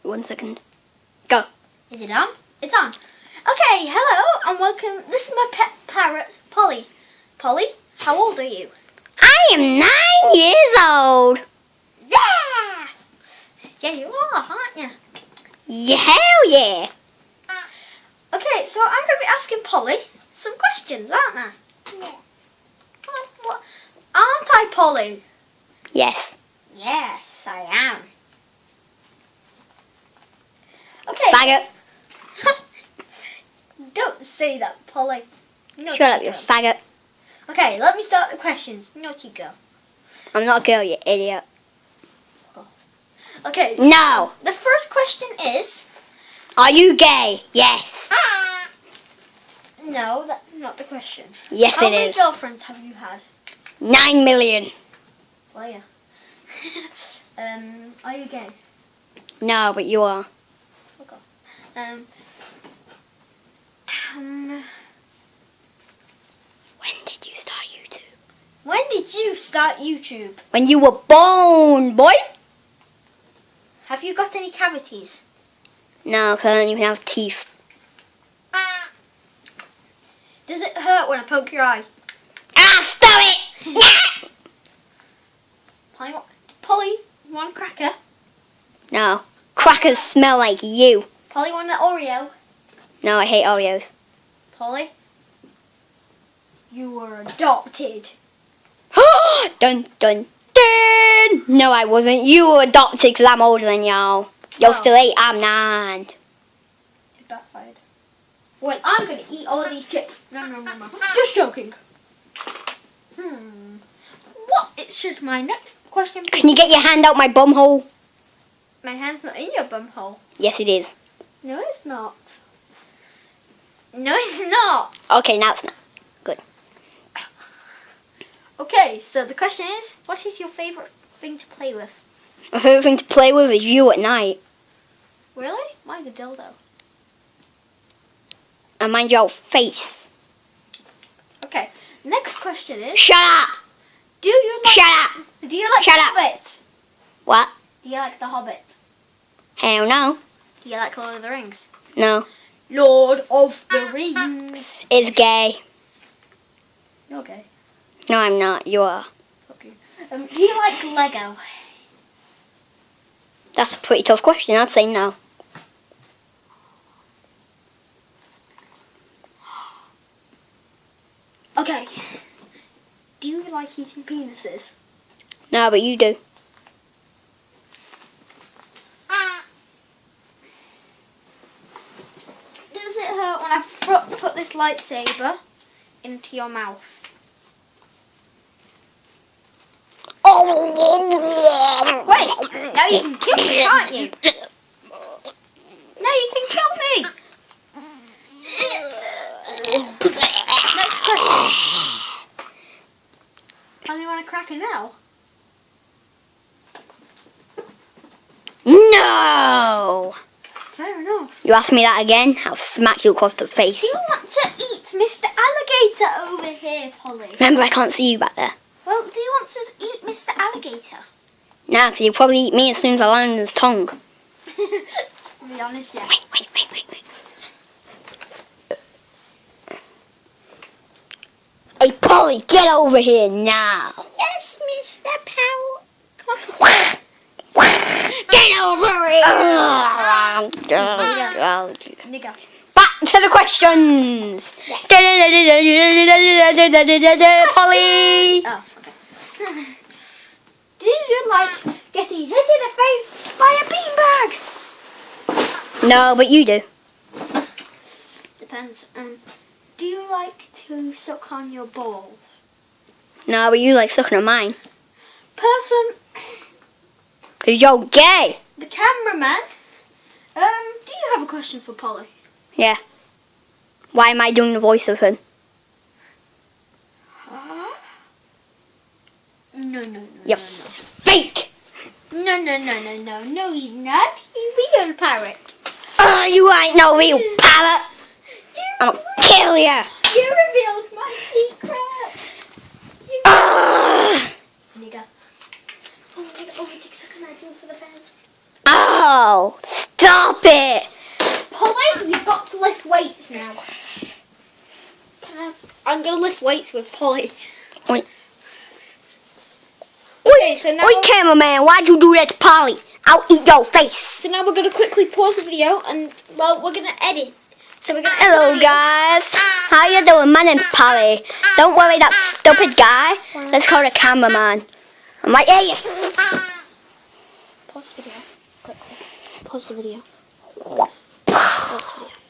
1 second. Go. Is it on? It's on. Okay, hello and welcome. This is my pet parrot, Polly. Polly, how old are you? I am 9 years old. Yeah! Yeah, you are, aren't you? Yeah, hell yeah. Okay, so I'm going to be asking Polly some questions, aren't I? Yeah. What? Aren't I, Polly? Yes. Yes, I am. Okay. Faggot. Don't say that, Polly. Naughty Shut up, you girl. faggot. Okay, let me start the questions. Naughty girl. I'm not a girl, you idiot. Okay. No. The first question is... Are you gay? Yes. No, that's not the question. Yes, How it many is. girlfriends have you had? 9 million. Well, yeah. Are you gay? No, but you are. Okay. When did you start YouTube? When did you start YouTube? When you were born, boy. Have you got any cavities? No, because I don't even have teeth. Does it hurt when I poke your eye? Ah, stop it! Polly, you want a cracker? No. Crackers smell like you. Polly, want an Oreo? No, I hate Oreos. Polly, you were adopted. Dun, dun, dun. No, I wasn't. You were adopted because I'm older than y'all. You're Oh. still 8, I'm 9. It backfired. Well, I'm going to eat all these chips. No. Just joking. What should my next question be? Can you get your hand out my bum hole? My hand's not in your bum hole. Yes, it is. No, it's not. No, it's not. Okay, now it's not. Good. Okay, so the question is, what is your favourite thing to play with? My favourite thing to play with is you at night. Really? Mine's a dildo. And mind your face. Okay, next question is, Shut up! do you like Shut up! Do you like Shut the up. Hobbit? What? Do you like the Hobbit? Hell no. Do you like Lord of the Rings? No. Lord of the Rings. It's gay. You're gay. No, I'm not. You are. Okay. Do you like Lego? That's a pretty tough question. I'd say no. Okay. Do you like eating penises? No, but you do. Does it hurt when I put this lightsaber into your mouth? Wait, now you can kill me, can't you? Now you can kill me! Next question. Do you want a cracker now? No! Fair enough. You ask me that again, I'll smack you across the face. Do you want to eat Mr. Alligator over here, Polly? Remember, I can't see you back there. Well, do you want to eat Mr. Alligator? No, because you'll probably eat me as soon as I land on his tongue. To be honest, yeah. Wait. Hey, Polly, get over here now. Yes, Mr. Parrot. Get over here. Nigga. Back to the questions. Yes. Polly. Oh, okay. Do you like getting hit in the face by a beanbag? No, but you do. Depends. Do you like to suck on your balls? No, but you like sucking on mine. Person, Because you're gay. the cameraman. Do you have a question for Polly? Yeah. Why am I doing the voice of him? No. You fake. No, he's not. He's a real parrot. Oh, you ain't no real parrot. I'm gonna kill you. You revealed my secret. Nigga. Oh, nigga, take a second. I do it for the fans. Oh, Stop it! Polly, you've got to lift weights now. I'm going to lift weights with Polly. Oi. Okay, so now... Oi, cameraman, why'd you do that to Polly? I'll eat your face. So now we're going to quickly pause the video and, well, we're going to edit. So we're going to... Hello, guys. How you doing? My name's Polly. Don't worry, that stupid guy. Let's call the cameraman. I'm like, hey, you... Pause the video. Quickly. Pause the video. Pause the video.